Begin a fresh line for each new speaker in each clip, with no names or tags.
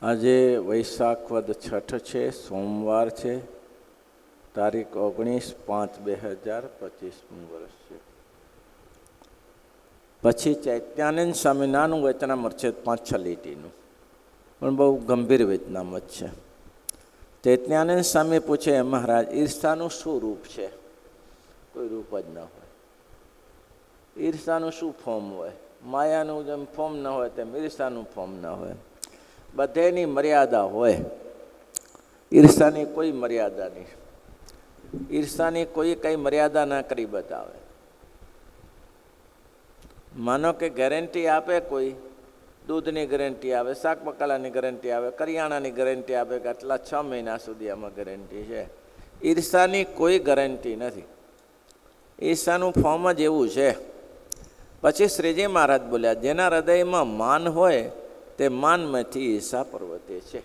આજે વૈશાખ વદ છઠ છે, સોમવાર છે, તારીખ 19/5/2025 વર્ષ છે. પછી ચૈત્યાનંદ સ્વામિનાનું વચનામૃત છે 5-6 લીટીનું, પણ બહુ ગંભીર વચનામૃત છે. ચૈત્યાનંદ સ્વામી પૂછે, મહારાજ ઈર્ષાનું શું રૂપ છે? કોઈ રૂપ જ ન હોય. ઈર્ષાનું શું ફોર્મ હોય? માયાનું જેમ ફોર્મ ન હોય તેમ ઈર્ષાનું ફોર્મ ન હોય. બધેની મર્યાદા હોય, ઈર્ષાની કોઈ મર્યાદા નહીં. ઈર્ષાની કોઈ કંઈ મર્યાદા ના કરી બતાવે. માનો કે ગેરંટી આપે કોઈ, દૂધની ગેરંટી આવે, શાક બકાલાની ગેરંટી આવે, કરિયાણાની ગેરંટી આપે કે આટલા 6 મહિના સુધી આમાં ગેરંટી છે. ઈર્ષાની કોઈ ગેરંટી નથી. ઈર્ષાનું ફોર્મ જ એવું છે. પછી શ્રીજી મહારાજ બોલ્યા, જેના હૃદયમાં માન હોય તે માનમાંથી ઈર્ષા પ્રવર્તે છે.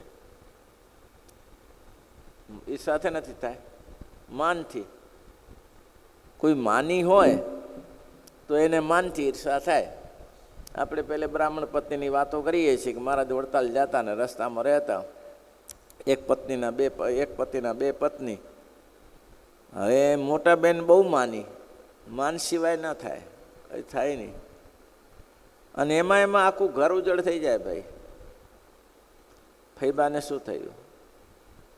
ઈર્ષાથી નથી થાય, માનથી. કોઈ માની હોય તો એને માનથી ઈર્ષા થાય. આપણે પહેલે બ્રાહ્મણ પત્નીની વાતો કરીએ છીએ કે મહારાજ વડતાલ જતા ને રસ્તામાં રહેતા, એક પત્નીના બે પત્ની. હવે મોટા બેન બહુ માની, માન સિવાય ના થાય, કંઈ થાય નહીં. અને એમાં આખું ઘર ઉજળ થઈ જાય. ભાઈ ફૈબાને શું થયું?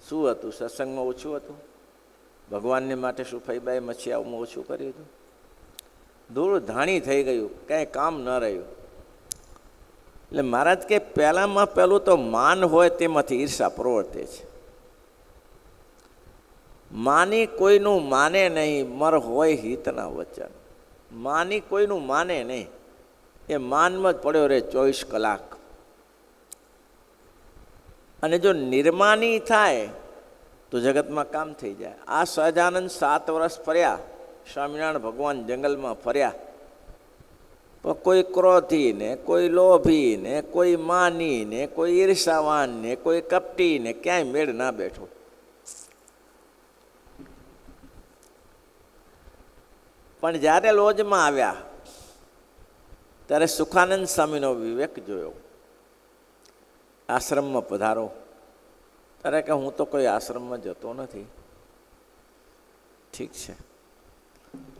શું હતું? સત્સંગમાં ઓછું હતું? ભગવાનને માટે શું ફૈબાએ મચ્છિયાઓમાં ઓછું કર્યું હતું? ધૂળ ધાણી થઈ ગયું, કાંઈ કામ ન રહ્યું. એટલે મહારાજ કે પહેલામાં પહેલું તો માન હોય તેમાંથી ઈર્ષા પ્રવર્તે છે. માની કોઈનું માને નહીં, મર હોય હિતના વચન. માની કોઈનું માને નહીં, એ માનમાં જ પડ્યો રહે 24 કલાક. અને જો નિર્માની થાય તો જગતમાં કામ થઈ જાય. આ સહજાનંદ 7 વર્ષ ફર્યા, સ્વામિનારાયણ ભગવાન જંગલમાં ફર્યા, પણ કોઈ ક્રોધી ને, કોઈ લોભી ને, કોઈ માની ને, કોઈ ઈર્ષાવાન ને, કોઈ કપટી ને ક્યાંય મેળ ના બેઠો. પણ જ્યારે લોજમાં આવ્યા ત્યારે સુખાનંદ સ્વામીનો વિવેક જોયો. આશ્રમમાં પધારો. ત્યારે કે હું તો કોઈ આશ્રમમાં જતો નથી. ઠીક છે,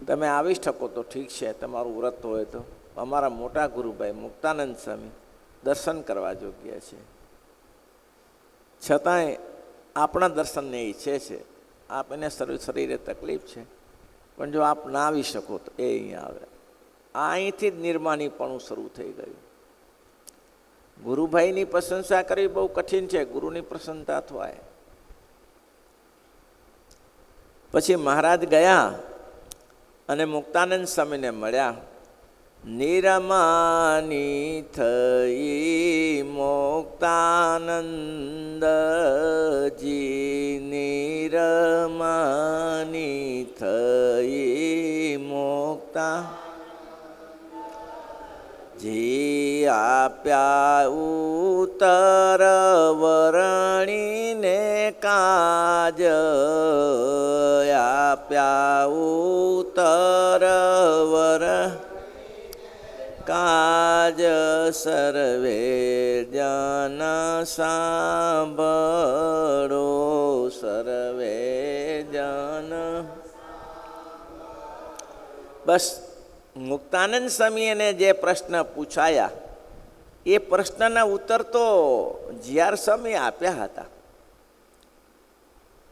તમે આવી શકો તો ઠીક છે, તમારું વ્રત હોય તો. અમારા મોટા ગુરુભાઈ મુક્તાનંદ સ્વામી દર્શન કરવા યોગ્ય છે, છતાંય આપણા દર્શનને ઈચ્છે છે. આપ એને શરીરે તકલીફ છે, પણ જો આપ ના આવી શકો તો એ અહીંયા આવે. અહીંથી જ નિર્માણીપણું શરૂ થઈ ગયું. ગુરુભાઈની પ્રશંસા કરવી બહુ કઠિન છે, ગુરુની પ્રસન્નતા થાય. પછી મહારાજ ગયા અને મુક્તાનંદ સ્વામીને મળ્યા. નિરમાની થઈ મુક્તાનંદજી, નિરમાની થઈ મુક્તા જી, આપ્યા ઉત્તર વરણીને કાજ, આપ્યા ઉત્તર વર કાજ, સર્વે જન સાંભળો, સર્વે જન. બસ મુક્તાનંદ સ્વામીને જે પ્રશ્ન પૂછાયા એ પ્રશ્નના ઉત્તર તો જીઆર સ્વામી આપ્યા હતા.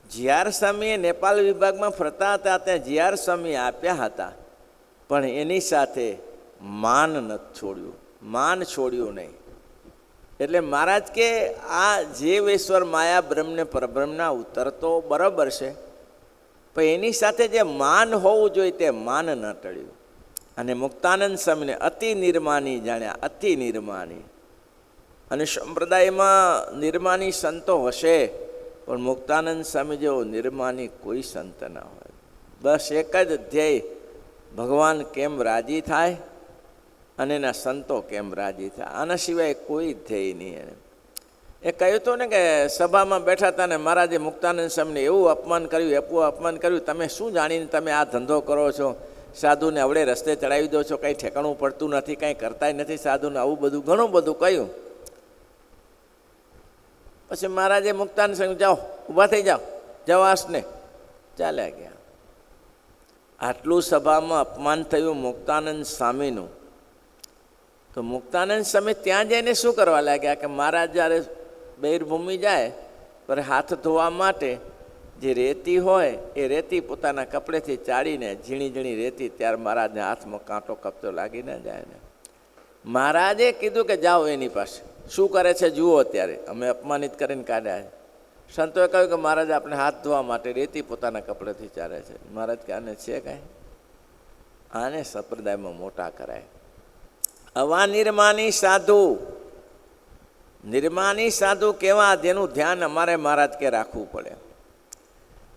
જીઆર સ્વામીએ નેપાળ વિભાગમાં ફરતા હતા ત્યાં જીઆર સ્વામી આપ્યા હતા, પણ એની સાથે માન નથી છોડ્યું, માન છોડ્યું નહીં. એટલે મહારાજ કે આ જીવેશ્વર માયા બ્રહ્મને પરબ્રહ્મના ઉત્તર તો બરાબર છે, પણ એની સાથે જે માન હોવું જોઈએ તે માન ન ટળ્યું. અને મુક્તાનંદ સ્વામીને અતિ નિર્માની જાણ્યા, અતિ નિર્માની. અને સંપ્રદાયમાં નિર્માની સંતો હશે, પણ મુક્તાનંદ સ્વામી જેવો નિર્માની કોઈ સંત ના હોય. બસ એક જ ધ્યેય, ભગવાન કેમ રાજી થાય અને એના સંતો કેમ રાજી થાય. આના સિવાય કોઈ ધ્યેય નહીં. એ કહ્યું હતું ને કે સભામાં બેઠા હતા ને મહારાજે મુક્તાનંદ સ્વામીને એવું અપમાન કર્યું, તમે શું જાણીને તમે આ ધંધો કરો છો? સાધુને અવળે રસ્તે ચડાવી દો છો, કંઈ ઠેકાણું પડતું નથી, કંઈ કરતાય નથી સાધુને, આવું બધું ઘણું બધું કહ્યું. પછી મહારાજે મુક્તાનંદ સ્વામી જાઓ ઊભા થઈ જાઓ, જાઓ આસને, ચાલ્યા ગયા. આટલું સભામાં અપમાન થયું મુક્તાનંદ સ્વામીનું. તો મુક્તાનંદ સ્વામી ત્યાં જઈને શું કરવા લાગ્યા કે મહારાજ જ્યારે બહિર્ભૂમિ જાય પર હાથ ધોવા માટે જે રેતી હોય એ રેતી પોતાના કપડેથી ચાળીને ઝીણી ઝીણી રેતી ત્યારે મહારાજને હાથમાં કાંટો કપતો લાગી ન જાય ને. મહારાજે કીધું કે જાઓ એની પાસે, શું કરે છે જુઓ, અત્યારે અમે અપમાનિત કરીને કાઢ્યા. સંતોએ કહ્યું કે મહારાજ આપણે હાથ ધોવા માટે રેતી પોતાના કપડેથી ચાલે છે. મહારાજ કે આને છે કાંઈ, આને સંપ્રદાયમાં મોટા કરાય. આવા નિર્માની સાધુ, નિર્માની સાધુ કેવા, જેનું ધ્યાન અમારે મહારાજ કે રાખવું પડે.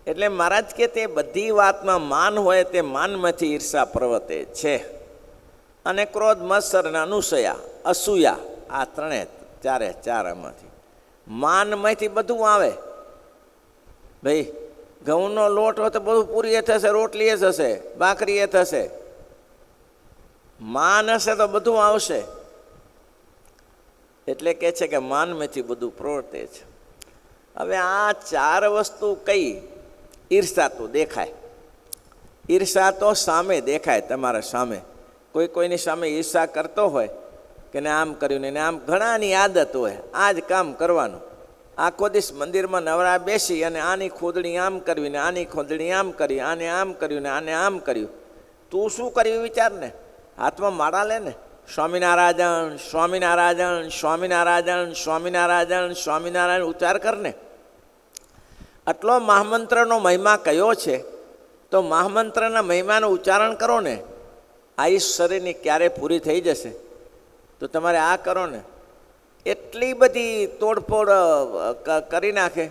એટલે મહારાજ કે તે બધી વાતમાં માન હોય તે માનમાંથી ઈર્ષા પ્રવર્તે છે. અને ક્રોધ, મત્સર અને અસૂયા આ ચાર આમાંથી માનમાંથી બધું આવે. ભાઈ ઘઉંનો લોટ હોય તો બધું પૂરી એ થશે, રોટલી એ થશે, ભાખરી એ થશે. માન હશે તો બધું આવશે. એટલે કે છે કે માનમાંથી બધું પ્રવર્તે છે. હવે આ ચાર વસ્તુ કઈ? ઈર્ષા તો દેખાય, ઈર્ષા તો સામે દેખાય, તમારા સામે. કોઈ કોઈની સામે ઈર્ષા કરતો હોય કે ને આમ કર્યું ને આમ, ઘણાની આદત હોય આ જ કામ કરવાનું. આખો દિવસ મંદિરમાં નવરા બેસી અને આની ખોદણી આમ કરવી ને આની ખોદણી આમ કરી, આને આમ કર્યું ને આને આમ કર્યું. તું શું કર્યું વિચાર ને, હાથમાં માળા લે ને, સ્વામિનારાયણ સ્વામિનારાયણ સ્વામિનારાયણ સ્વામિનારાયણ સ્વામિનારાયણ ઉચ્ચાર કર ને. આટલો મહામંત્રનો મહિમા કયો છે તો મહામંત્રના મહિમાનું ઉચ્ચારણ કરો ને. આયુષ શરીરની ક્યારે પૂરી થઈ જશે તો તમારે આ કરો ને. એટલી બધી તોડફોડ કરી નાખે.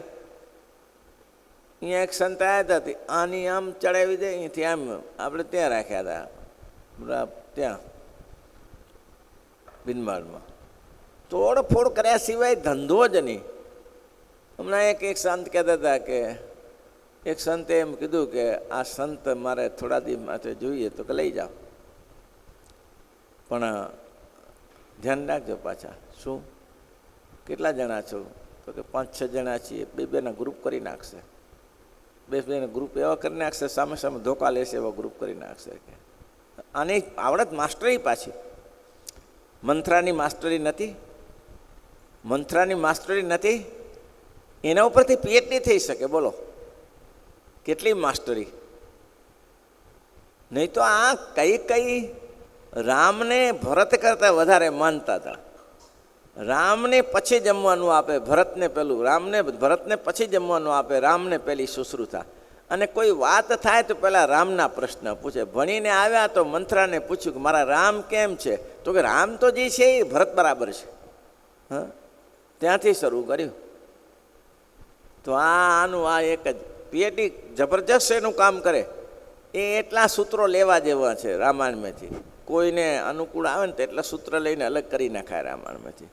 અહીંયા એક સંત આવ્યા હતા, આની આમ ચડાવી દે, અહીંથી આમ આપણે ત્યાં રાખ્યા હતા, ત્યાં બિનમાળમાં. તોડફોડ કર્યા સિવાય ધંધો જ નહીં. હમણાં એક સંત કહેતા હતા કે એક સંતે એમ કીધું કે આ સંત મારે થોડા દિવસ માટે જોઈએ, તો કે લઈ જાઓ, પણ ધ્યાન રાખજો પાછા. શું, કેટલા જણા છો? તો કે 5-6 જણા છીએ. બેના ગ્રુપ કરી નાખશે, બેના ગ્રુપ એવા કરી નાખશે, સામે સામે ધોકા લેશે એવા ગ્રુપ કરી નાખશે. કે આની આવડત માસ્ટરી પાછી, મંત્રાની માસ્ટરી નથી, મંત્રાની માસ્ટરી નથી, એના ઉપરથી પીએચડી થઈ શકે. બોલો કેટલી માસ્ટરી. નહીં તો આ કઈ રામને ભરત કરતાં વધારે માનતા હતા. રામને પછી જમવાનું આપે, ભરતને પેલું, ભરતને પછી જમવાનું આપે, રામને પેલી શુશ્રુષા. અને કોઈ વાત થાય તો પહેલાં રામના પ્રશ્ન પૂછે. ભણીને આવ્યા તો મંથરાને પૂછ્યું કે મારા રામ કેમ છે? તો કે રામ તો જે છે એ ભરત બરાબર છે. હા, ત્યાંથી શરૂ કર્યું. તો આનું આ એક જ પીએચડી જબરજસ્ત એનું કામ કરે. એ એટલા સૂત્રો લેવા જેવા છે રામાયણમાંથી. કોઈને અનુકૂળ આવે ને તો એટલા સૂત્ર લઈને અલગ કરી નાખાય રામાયણમાંથી,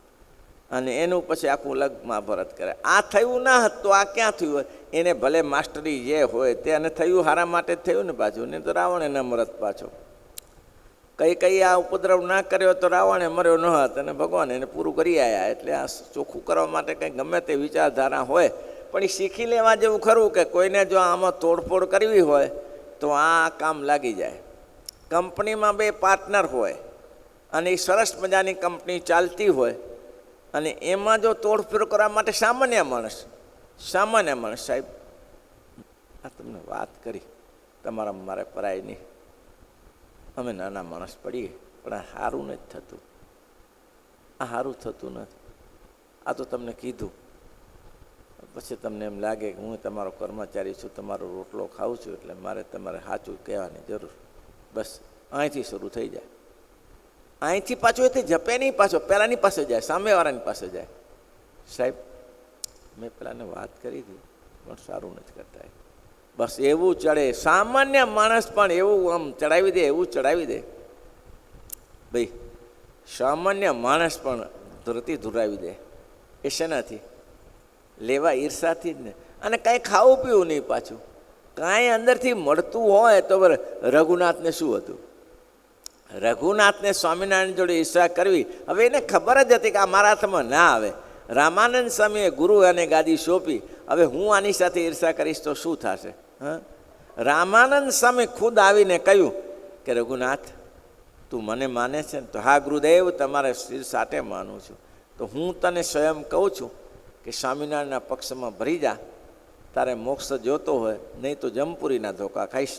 અને એનું પછી આખું અલગ મહાભારત કરે. આ થયું ના હોત તો આ ક્યાં થયું હોય? એને ભલે માસ્ટરી જે હોય તેને થયું હારા માટે જ થયું ને પાછું, ને તો રાવણે ન મરત પાછો. કઈ આ ઉપદ્રવ ના કર્યો તો રાવણે મર્યો ન હોત, અને ભગવાન એને પૂરું કરી આવ્યા. એટલે આ ચોખ્ખું કરવા માટે કંઈ ગમે તે વિચારધારા હોય, પણ એ શીખી લેવા જેવું ખરું કે કોઈને જો આમાં તોડફોડ કરવી હોય તો આ કામ લાગી જાય. કંપનીમાં 2 પાર્ટનર હોય અને એ સરસ મજાની કંપની ચાલતી હોય, અને એમાં જો તોડફોડ કરવા માટે સામાન્ય માણસ સાહેબ, આ તમને વાત કરી, તમારા મારે પરાય નહીં, અમે નાના માણસ પડીએ, પણ આ સારું નથી થતું, આ સારું થતું નથી. આ તો તમને કીધું, પછી તમને એમ લાગે કે હું તમારો કર્મચારી છું, તમારો રોટલો ખાઉં છું, એટલે મારે તમારે સાચું કહેવાની જરૂર. બસ અહીંથી શરૂ થઈ જાય. અહીંથી પાછો એથી જપે નહીં, પાછો પહેલાંની પાસે જાય, સામેવાળાની પાસે જાય. સાહેબ મેં પેલાને વાત કરી હતી પણ સારું નથી કરતા. બસ એવું ચડે. સામાન્ય માણસ પણ એવું આમ ચડાવી દે, એવું ચડાવી દે. ભાઈ સામાન્ય માણસ પણ ધરતી ધુરાવી દે. એ શેનાથી? લેવા ઈર્ષાથી જ ને. અને કાંઈ ખાવું પીવું નહીં પાછું, કાંઈ અંદરથી મળતું હોય તો રઘુનાથને શું હતું? રઘુનાથને સ્વામિનારાયણ જોડે ઈર્ષા કરવી. હવે એને ખબર જ હતી કે આ મારા હાથમાં ના આવે. રામાનંદ સ્વામીએ ગુરુ અને ગાદી સોંપી. હવે હું આની સાથે ઈર્ષા કરીશ તો શું થશે? હા, રામાનંદ સ્વામી ખુદ આવીને કહ્યું કે રઘુનાથ, તું મને માને છે ને? તો હા ગુરુદેવ, તમારે શિર સાથે માનું છું. તો હું તને સ્વયં કહું છું કે સ્વામિનારાયણના પક્ષમાં ભરી જા, તારે મોક્ષ જોતો હોય, નહીં તો જમપુરીના ધોકા ખાઈશ.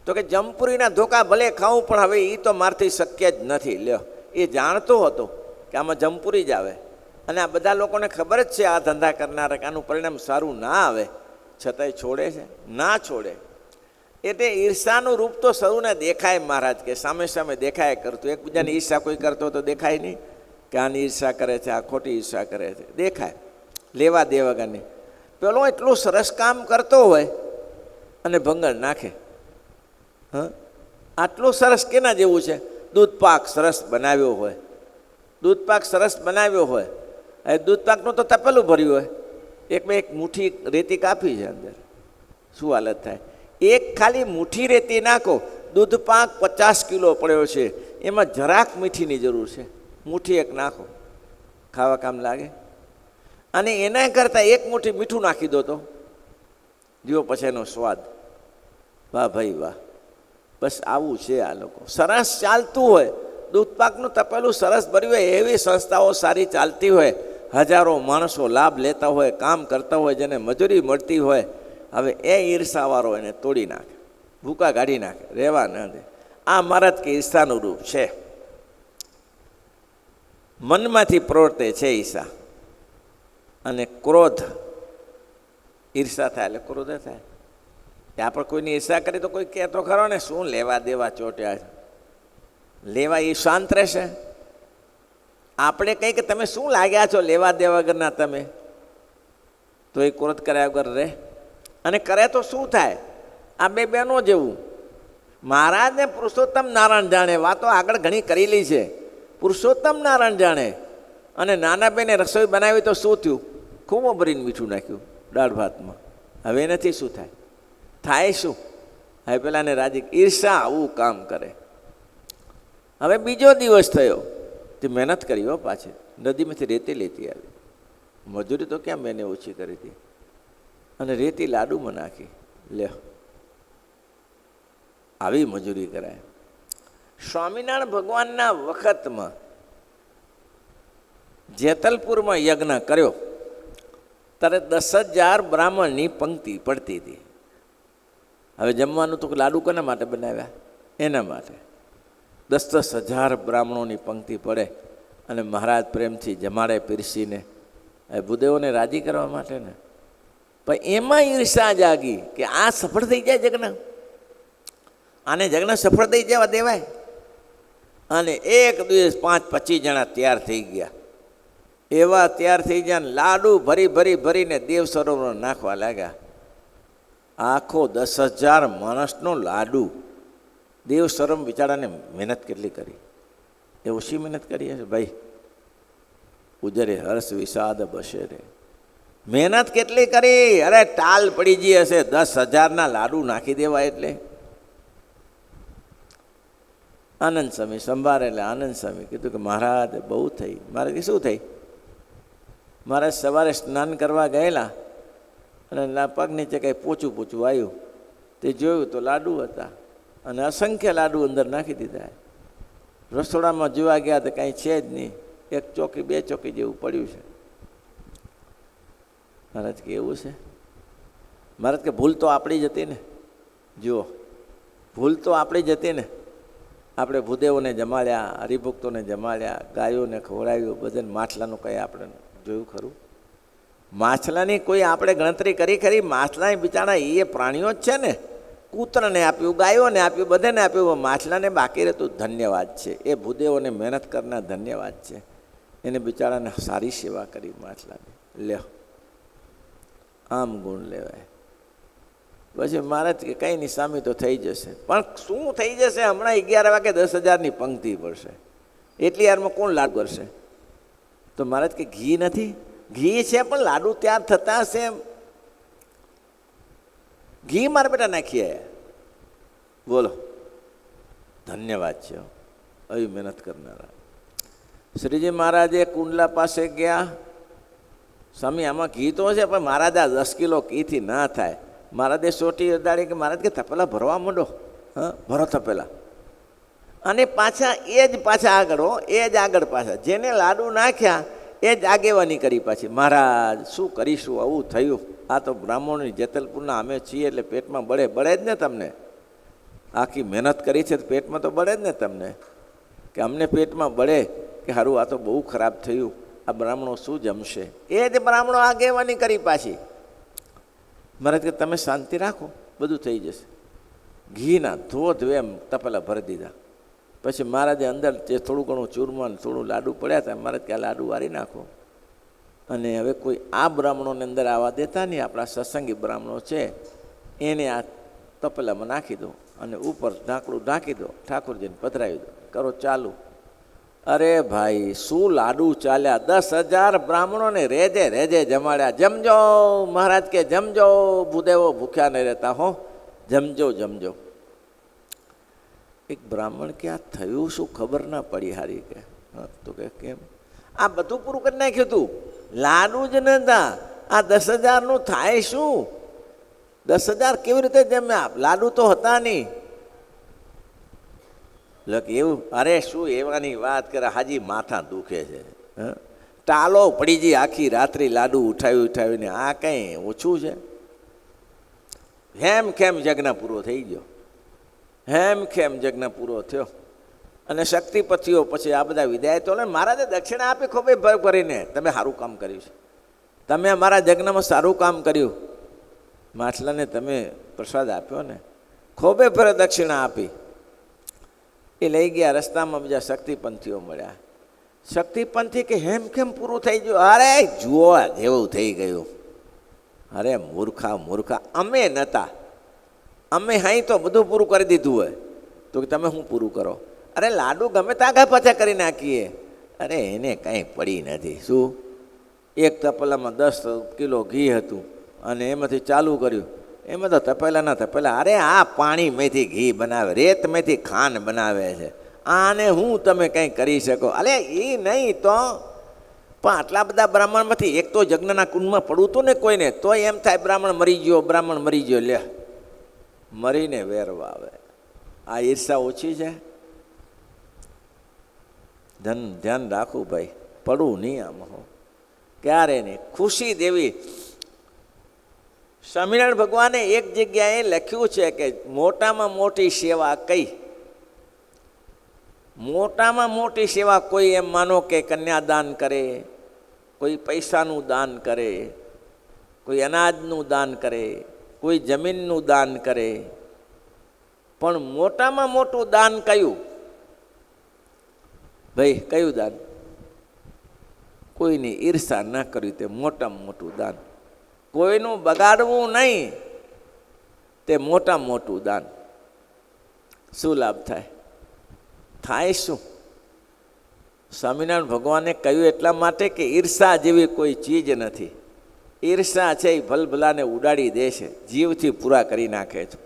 તો કે જમપુરીના ધોકા ભલે ખાવું, પણ હવે એ તો મારથી શક્ય જ નથી. લ્યો, એ જાણતો હતો કે આમાં જમપુરી જ આવે, અને આ બધા લોકોને ખબર જ છે આ ધંધા કરનાર આનું પરિણામ સારું ના આવે, છતાંય છોડે છે? ના છોડે. એટલે ઈર્ષાનું રૂપ તો સૌને દેખાય મહારાજ, કે સામે સામે દેખાય કરતું. એકબીજાની ઈર્ષા કોઈ કરતો તો દેખાય નહીં કે આની ઈર્ષા કરે છે, આ ખોટી ઈર્ષા કરે છે, દેખાય. લેવા દે વગરની. પેલો એટલું સરસ કામ કરતો હોય અને ભંગર નાખે. હા, આટલું સરસ કેના જેવું છે? દૂધપાક સરસ બનાવ્યો હોય, દૂધપાક સરસ બનાવ્યો હોય, એ દૂધપાકનું તો તપેલું ભર્યું હોય, એક મુઠ્ઠી રેતી કાપી છે અંદર, શું હાલત થાય? એક ખાલી મુઠ્ઠી રેતી નાખો, દૂધપાક 50 કિલો પડ્યો છે, એમાં જરાક મીઠીની જરૂર છે, મુઠ્ઠી એક નાખો, ખાવા કામ લાગે? અને એના કરતાં એક મુઠ્ઠી મીઠું નાખી દો તો જુઓ પછી એનો સ્વાદ. વાહ ભાઈ વાહ! બસ આવું છે આ લોકો. સરસ ચાલતું હોય, દૂધપાકનું તપેલું સરસ ભર્યું હોય, એવી સંસ્થાઓ સારી ચાલતી હોય, હજારો માણસો લાભ લેતા હોય, કામ કરતા હોય, જેને મજૂરી મળતી હોય, હવે એ ઈર્ષાવાળો એને તોડી નાખે, ભૂકા કાઢી નાખે, રહેવા ન દે. આ મહારાજ કે ઈર્ષાનું રૂપ છે. મનમાંથી પ્રવર્તે છે ઈર્ષા, અને ક્રોધ. ઈર્ષા થાય એટલે ક્રોધ થાય. ત્યાં પણ કોઈની ઈર્ષા કરી તો કોઈ કહેતો ખરો ને, શું લેવા દેવા ચોટ્યા છે? લેવા એ શાંત રહેશે. આપણે કંઈ કે તમે શું લાગ્યા છો લેવા દેવા વગરના તમે, તો એ ક્રોધ કર્યા વગર રહે. અને કરે તો શું થાય? આ બે બહેનો જેવું. મહારાજને પુરુષોત્તમ નારાયણ જાણે, વાતો આગળ ઘણી કરેલી છે. પુરુષોત્તમ નારાયણ જાણે. અને નાના બેને રસોઈ બનાવી તો શું થયું? ખૂબ ભરીને મીઠું નાખ્યું દાળ ભાતમાં. હવે એનાથી શું થાય? થાય શું? હવે પેલાને રાજી. ઈર્ષા આવું કામ કરે. હવે બીજો દિવસ થયો, તે મહેનત કરી હો, પાછી નદીમાંથી રેતી લેતી આવી. મજૂરી તો ક્યાં મેને ઓછી કરી હતી, અને રેતી લાડુમાં નાખી. લે, આવી મજૂરી કરાય. સ્વામિનારાયણ ભગવાનના વખતમાં જેતલપુરમાં યજ્ઞ કર્યો ત્યારે 10,000 બ્રાહ્મણની પંક્તિ પડતી હતી. હવે જમવાનું તો લાડુ કોના માટે બનાવ્યા? એના માટે. 10,000 બ્રાહ્મણોની પંક્તિ પડે, અને મહારાજ પ્રેમથી જમાડે પીરસીને, એ ભૂદેવોને રાજી કરવા માટે ને. પણ એમાં ઈર્ષા જાગી કે આ સફળ થઈ જાય યજ્ઞ, આને યજ્ઞ સફળ થઈ જવા દેવાય. અને એક દિવસ 5-25 જણા તૈયાર થઈ ગયા. એવા તૈયાર થઈ ગયા ને લાડુ ભરીને દેવ સરોવર નાખવા લાગ્યા. આખો 10,000 માણસનો લાડુ. દેવ સરોવર બિચારાને મહેનત કેટલી કરી? એ ઓછી મહેનત કરી હશે ભાઈ? ઉજરે હર્ષ વિષાદ બસે રે. મહેનત કેટલી કરી? અરે ટાલ પડી ગઈ હશે 10,000ના લાડુ નાખી દેવા એટલે. આનંદ સ્વામી સંભાળે એટલે આનંદ સ્વામી કીધું કે મહારાજ બહુ થઈ. મારે કે શું થઈ? મહારાજ સવારે સ્નાન કરવા ગયેલા, અને પગ નીચે કંઈ પોચું આવ્યું, તે જોયું તો લાડુ હતા, અને અસંખ્ય લાડુ અંદર નાખી દીધા. રસોડામાં જોવા ગયા તો કાંઈ છે જ નહીં, 1 ચોકી 2 ચોકી જેવું પડ્યું છે. મહારાજ કે એવું છે? મહારાજ કે ભૂલ તો આપણી જ હતી ને. જુઓ, ભૂલ તો આપણી જ હતી ને. આપણે ભૂદેવોને જમાડ્યા, હરિભક્તોને જમાડ્યા, ગાયોને ખવડાવ્યું, બધાને માછલાનું કંઈ આપણે જોયું ખરું? માછલાની કોઈ આપણે ગણતરી કરી ખરી? માછલા બિચારા એ પ્રાણીઓ જ છે ને. કૂતરને આપ્યું, ગાયોને આપ્યું, બધાને આપ્યું, માછલાને બાકી રહેતું ધન્યવાદ છે. એ ભૂદેવોને મહેનત કરનાર ધન્યવાદ છે. એને બિચારાને સારી સેવા કરી માછલાને. લ્યો, આમ ગુણ લેવાય. પછી મહારાજ કે કંઈ નહીં, સામી તો થઈ જશે. પણ શું થઈ જશે? હમણાં 11 વાગે 10,000ની પંક્તિ પડશે, એટલી વારમાં કોણ લાડુ કરશે? તો મહારાજ કે ઘી નથી? ઘી છે, પણ લાડુ તૈયાર થતા હશે એમ. ઘી મારા બેટા નાખીએ. બોલો, ધન્યવાદ છે આવી મહેનત કરનારા. શ્રીજી મહારાજે કુંડલા પાસે ગયા, સ્વામી આમાં ઘી તો છે, પણ મહારાજ આ 10 કિલો ઘીથી ના થાય. મહારાજે સોટી અડાડી કે મહારાજ કે તપેલા ભરવા માંડો. હા, ભરો તપેલા. અને પાછા એ જ પાછા આગળ એ જ આગળ પાછા જેને લાડુ નાખ્યા એ જ આગેવાની કરી પાછી. મહારાજ શું કરીશું, આવું થયું. આ તો બ્રાહ્મણોની જેતલપુરના અમે છીએ એટલે પેટમાં બળે જ ને તમને. આખી મહેનત કરી છે તો પેટમાં તો બળે જ ને તમને, કે અમને પેટમાં બળે કે સારું આ તો બહુ ખરાબ થયું, આ બ્રાહ્મણો શું જમશે. એ જ બ્રાહ્મણો આગેવાની કરી પાછી. મહારાજ કે તમે શાંતિ રાખો, બધું થઈ જશે. ઘીના ધોધ એમ તપેલા ભરી દીધા. પછી મહારાજે અંદર જે થોડું ઘણું ચૂરમાન થોડું લાડુ પડ્યા હતા, મહારાજ કે આ લાડુ વારી નાખો. અને હવે કોઈ આ બ્રાહ્મણોને અંદર આવવા દેતા નહીં, આપણા સત્સંગી બ્રાહ્મણો છે એને આ તપેલામાં નાખી દો અને ઉપર ઢાંકણું ઢાંકી દો, ઠાકોરજીને પધરાવી દો, કરો ચાલુ. અરે ભાઈ શું લાડુ ચાલ્યા. 10,000 બ્રાહ્મણોને રેજે જમાડ્યા. જમજો મહારાજ કે જમજો, ભૂદેવો ભૂખ્યા નહીં રહેતા હો, જમજો. એક બ્રાહ્મણ કે આ થયું શું ખબર ના પડી હારી કે. તો કે કેમ? આ બધું પૂરું કરી નાખ્યું તું, લાડુ જ નતા. આ 10,000નું થાય શું? 10,000 કેવી રીતે જમ્યા? લાડુ તો હતા નહીં. એવું? અરે શું એવાની વાત કરે, હાજી માથા દુખે છે. ટાલો પડી ગઈ આખી રાત્રિ લાડુ ઉઠાવીને. આ કંઈ ઓછું છે? હેમ યજ્ઞ પૂરો થઈ ગયો. હેમ યજ્ઞ પૂરો થયો. અને શક્તિપતિઓ પછી આ બધા વિદાયતો ને મહારાજે દક્ષિણા આપી ખૂબ ભર કરીને. તમે સારું કામ કર્યું છે, તમે અમારા યજ્ઞમાં સારું કામ કર્યું. માછલાને તમે પ્રસાદ આપ્યો ને, ખોબે ભર દક્ષિણા આપી. એ લઈ ગયા. રસ્તામાં બીજા શક્તિપંથીઓ મળ્યા. શક્તિપંથી કે હેમ કેમ પૂરું થઈ ગયું? અરે જુઓ જેવું થઈ ગયું. અરે મૂર્ખા અમે નહોતા, અમે હાઈ તો બધું પૂરું કરી દીધું હોય. તો કે તમે શું પૂરું કરો? અરે લાડુ ગમે તાગા પાછા કરી નાખીએ. અરે એને કાંઈ પડી નથી. શું? એક તપેલામાં 10 કિલો ઘી હતું અને એમાંથી ચાલુ કર્યું. એમાં તો તપેલા. અરે આ પાણીમાંથી ઘી બનાવે, રેતમાંથી ખાંડ બનાવે છે. આને હું તમે કંઈ કરી શકો? અરે એ નહીં તો પણ આટલા બધા બ્રાહ્મણમાંથી એક તો યજ્ઞના કુંડમાં પડવું હતું ને કોઈને, તો એમ થાય બ્રાહ્મણ મરી ગયો. લે મરીને વેરવા આવે. આ ઈર્ષા ઓછી છે? ધ્યાન રાખવું ભાઈ, પડવું નહીં આમાં. હો ક્યારે નહીં. ખુશી દેવી. સ્વામિનારાયણ ભગવાને એક જગ્યાએ લખ્યું છે કે મોટામાં મોટી સેવા કઈ? મોટામાં મોટી સેવા કોઈ એમ માનો કે કન્યાદાન કરે, કોઈ પૈસાનું દાન કરે, કોઈ અનાજનું દાન કરે, કોઈ જમીનનું દાન કરે. પણ મોટામાં મોટું દાન કયું ભાઈ? કયું દાન? કોઈની ઈર્ષા ન કરવી તે મોટામાં મોટું દાન. કોઈનું બગાડવું નહીં તે મોટામાં મોટું દાન. શું લાભ થાય શું? સ્વામિનારાયણ ભગવાને કહ્યું એટલા માટે કે ઈર્ષા જેવી કોઈ ચીજ નથી. ઈર્ષા છે એ ભલભલાને ઉડાડી દે છે, જીવથી પૂરા કરી નાખે છે.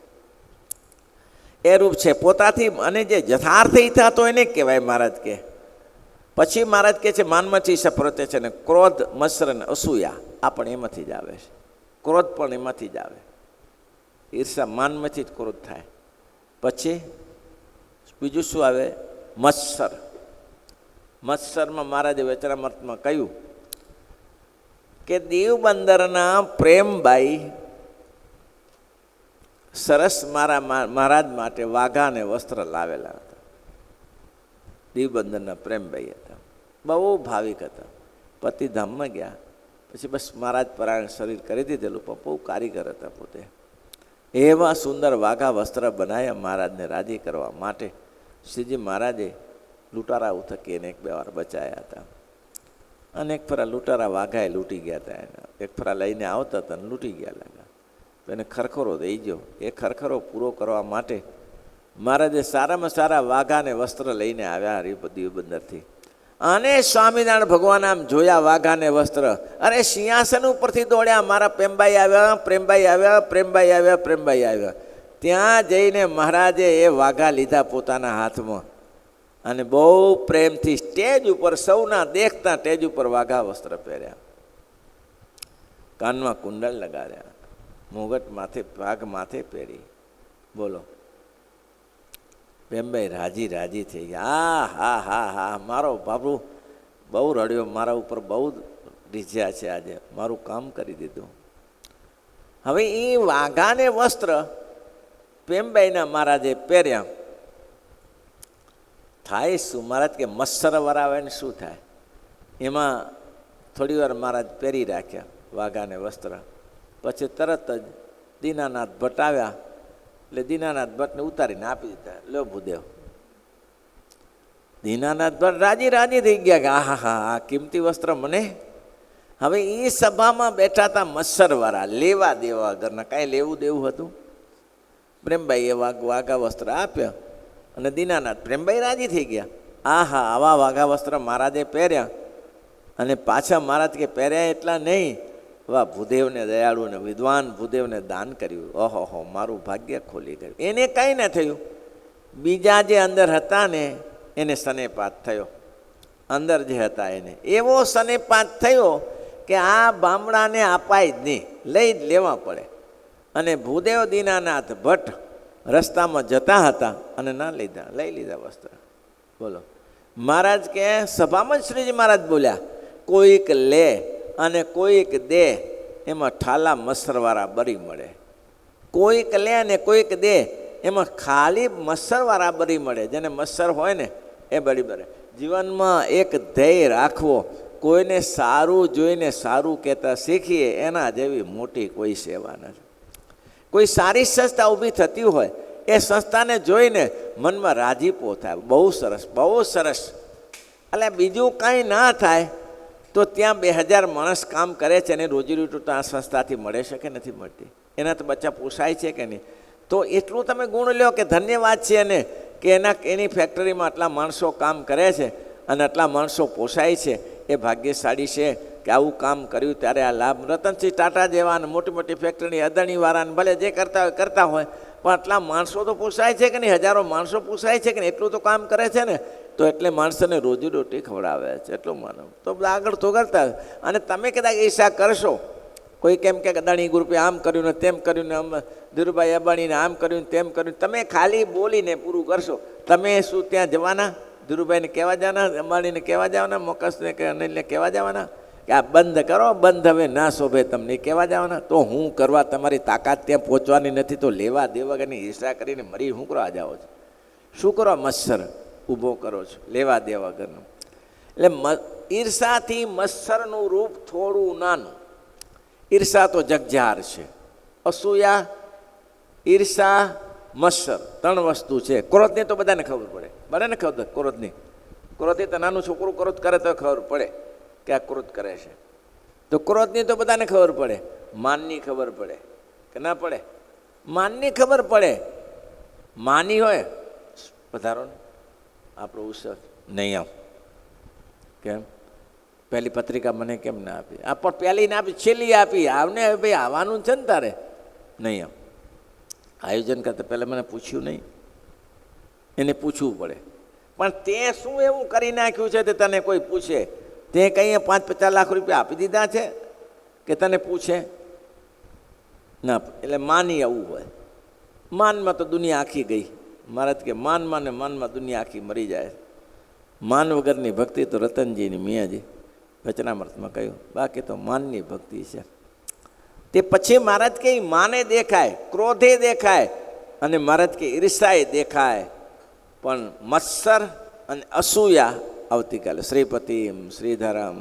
એ રૂપ છે પોતાથી. અને જે યથાર્થ ઈચ્છા તો એને કહેવાય મહારાજ કે. પછી મહારાજ કહે છે માનમાંથી સફરતે છે ને ક્રોધ, મત્સર ને અસૂયા આ પણ એમાંથી જ આવે છે. ક્રોધ પણ એમાંથી જ આવે. ઈર્ષા માનમાંથી જ ક્રોધ થાય. પછી બીજું શું આવે? મત્સર. મત્સરમાં મહારાજે વચનામૃતમાં કહ્યું કે દીવબંદરના પ્રેમબાઈ સરસ મહારાજ માટે વાઘા અને વસ્ત્ર લાવેલા હતા. દીવબંદરના પ્રેમભાઈ હતા, બહુ ભાવિક હતા. પતિધામમાં ગયા પછી બસ મહારાજ પરાયણ શરીર કરી દીધેલું, પણ બહુ કારીગર હતા પોતે. એવા સુંદર વાઘા વસ્ત્ર બનાવ્યા મહારાજને રાજી કરવા માટે. શ્રીજી મહારાજે લૂંટારા થકી એને 1-2 વાર બચાયા હતા. અને એક ફરા લૂંટારા વાઘાએ લૂંટી ગયા હતા. એના એક ફરા લઈને આવતા હતા અને લૂંટી ગયા લાગ્યા. એને ખરખરો દઈ ગયો. એ ખરખરો પૂરો કરવા માટે મહારાજે સારામાં સારા વાઘાને વસ્ત્ર લઈને આવ્યા દીવબંદરથી. અને સ્વામિનારાયણ ભગવાન આમ જોયા વાઘાને વસ્ત્ર. અરે સિંહાસન ઉપરથી દોડ્યા, મારા પ્રેમભાઈ આવ્યા. ત્યાં જઈને મહારાજે એ વાઘા લીધા પોતાના હાથમાં અને બહુ પ્રેમથી સ્ટેજ ઉપર સૌના દેખતા સ્ટેજ ઉપર વાઘા વસ્ત્ર પહેર્યા. કાનમાં કુંડળ લગાડ્યા, મુગટ માથે પાઘ માથે પહેરી. બોલો, પ્રેમભાઈ રાજી રાજી થઈ ગયા. હા હા હા હા, મારો બાબુ બહુ રડ્યો, મારા ઉપર બહુ રીઝ્યા છે, આજે મારું કામ કરી દીધું. હવે એ વાઘાને વસ્ત્ર પ્રેમભાઈના મહારાજે પહેર્યા. થાય શું મહારાજ કે મત્સર વરાવે ને શું થાય? એમાં થોડી વાર મહારાજ પહેરી રાખ્યા વાઘાને વસ્ત્ર. પછી તરત જ દીનાનાથ ભટ્ટ આવ્યા, એટલે દીનાનાથ ભટ્ટને ઉતારીને આપી દીધા. લો ભૂદેવ. દીનાનાથ ભટ્ટ રાજી રાજી થઈ ગયા કે હા હા હા, કિંમતી વસ્ત્ર મને. હવે એ સભામાં બેઠા હતા મત્સરવાળા, લેવા દેવા વગરના, કાંઈ લેવું દેવું હતું. પ્રેમભાઈએ વાઘા વસ્ત્ર આપ્યા અને દીનાનાથ પ્રેમભાઈ રાજી થઈ ગયા. હા હા, આવા વાઘા વસ્ત્ર મહારાજે પહેર્યા અને પાછા મહારાજ કે પહેર્યા એટલા નહીં, વાહ ભૂદેવને દયાળુને વિદ્વાન ભૂદેવને દાન કર્યું. ઓહો, મારું ભાગ્ય ખોલી ગયું. એને કાંઈ ન થયું, બીજા જે અંદર હતા ને એને સનેપાત થયો. અંદર જે હતા એને એવો સનેપાત થયો કે આ બામણાને અપાય જ નહીં, લઈ જ લેવા પડે. અને ભૂદેવ દીનાનાથ ભટ્ટ રસ્તામાં જતા હતા અને ના લીધા, લઈ લીધા વસ્ત્ર. બોલો, મહારાજ કે સભામાં જ શ્રીજી મહારાજ બોલ્યા, કોઈક લે અને કોઈક દે, એમાં ઠાલા મત્સરવાળા બરી મળે. કોઈક લે અને કોઈક દે, એમાં ખાલી મત્સરવાળા બરી મળે. જેને મત્સર હોય ને એ બરી બરે. જીવનમાં એક ધ્યેય રાખવો, કોઈને સારું જોઈને સારું કહેતા શીખીએ, એના જેવી મોટી કોઈ સેવા નથી. કોઈ સારી સંસ્થા ઊભી થતી હોય, એ સંસ્થાને જોઈને મનમાં રાજીપો થાય, બહુ સરસ બહુ સરસ. એટલે બીજું કાંઈ ના થાય તો ત્યાં 2000 માણસ કામ કરે છે અને રોજીરોટી તો આ સંસ્થાથી મળે છે કે નથી મળતી? એના તો બચ્ચા પોસાય છે કે નહીં? તો એટલું તમે ગુણ લ્યો કે ધન્યવાદ છે એને કે એની ફેક્ટરીમાં આટલા માણસો કામ કરે છે અને આટલા માણસો પોસાય છે, એ ભાગ્યશાળી છે કે આવું કામ કર્યું ત્યારે આ લાભ. રતનસિંહ ટાટા જેવા અને મોટી મોટી ફેક્ટરી અદાણીવાળાને ભલે જે કરતા હોય, પણ આટલા માણસો તો પોસાય છે કે નહીં? હજારો માણસો પોસાય છે કે નહીં? એટલું તો કામ કરે છે ને, તો એટલે માણસોને રોજીરોટી ખવડાવે છે, એટલું માનો. તો બધા આગળ તો કરતા. અને તમે કદાચ ઈર્ષા કરશો, કોઈ કેમ કે અદાણી ગ્રુપે આમ કર્યું ને તેમ કર્યું ને ધીરુભાઈ અંબાણીને આમ કર્યું ને તેમ કર્યું, તમે ખાલી બોલીને પૂરું કરશો. તમે શું ત્યાં જવાના? ધીરુભાઈને કહેવા જવાના, અંબાણીને કહેવા જવાના, મુકેશને કે અનિલને કહેવા જવાના કે આ બંધ કરો, બંધ હવે ના શોભે તમને કહેવા જવાના? તો હું કરવા તમારી તાકાત ત્યાં પહોંચવાની નથી, તો લેવા દેવા વગરની ઈર્ષા કરીને મરી હું કરવા જાઓ છો? શું કરો? મત્સર ઊભો કરો છો, લેવા દેવા વગરનું. એટલે ઈર્ષાથી મત્સરનું રૂપ થોડું નાનું. ઈર્ષા તો જગજાર છે. અસૂયા, ઈર્ષા, મત્સર 3 વસ્તુ છે. ક્રોધની તો બધાને ખબર પડે, બધાને ખબર ક્રોધની. ક્રોધની તો નાનું છોકરું ક્રોધ કરે તો ખબર પડે કે આ ક્રોધ કરે છે. તો ક્રોધની તો બધાને ખબર પડે. માનની ખબર પડે કે ના પડે? માનની ખબર પડે. માની હોય પધારો ને આપણો ઉત્સવ નહીં આવ, કેમ? પહેલી પત્રિકા મને કેમ ના આપી? આ પણ પહેલી ના આપી, છેલ્લી આપી. આવને ભાઈ આવવાનું છે ને તારે, નહીં આવ. આયોજન કરતાં પહેલાં મને પૂછ્યું નહીં? એને પૂછવું પડે. પણ તે શું એવું કરી નાખ્યું છે તે તને કોઈ પૂછે? તે કંઈ 5-50 લાખ રૂપિયા આપી દીધા છે કે તને પૂછે? ના. એટલે માની આવવું હોય. માનમાં તો દુનિયા આખી ગઈ. મહારાજ કે માનમાં ને માનમાં દુનિયા આખી મરી જાય. માન વગરની ભક્તિ તો રતનજીની મિયાજી વચનામૃતમાં કહ્યું, બાકી તો માનની ભક્તિ છે. તે પછી મહારાજ કે માને દેખાય, ક્રોધે દેખાય અને મહારાજ કે ઈર્ષાએ દેખાય, પણ મત્સર અને અસૂયા આવતીકાલે શ્રીપતિમ શ્રીધરમ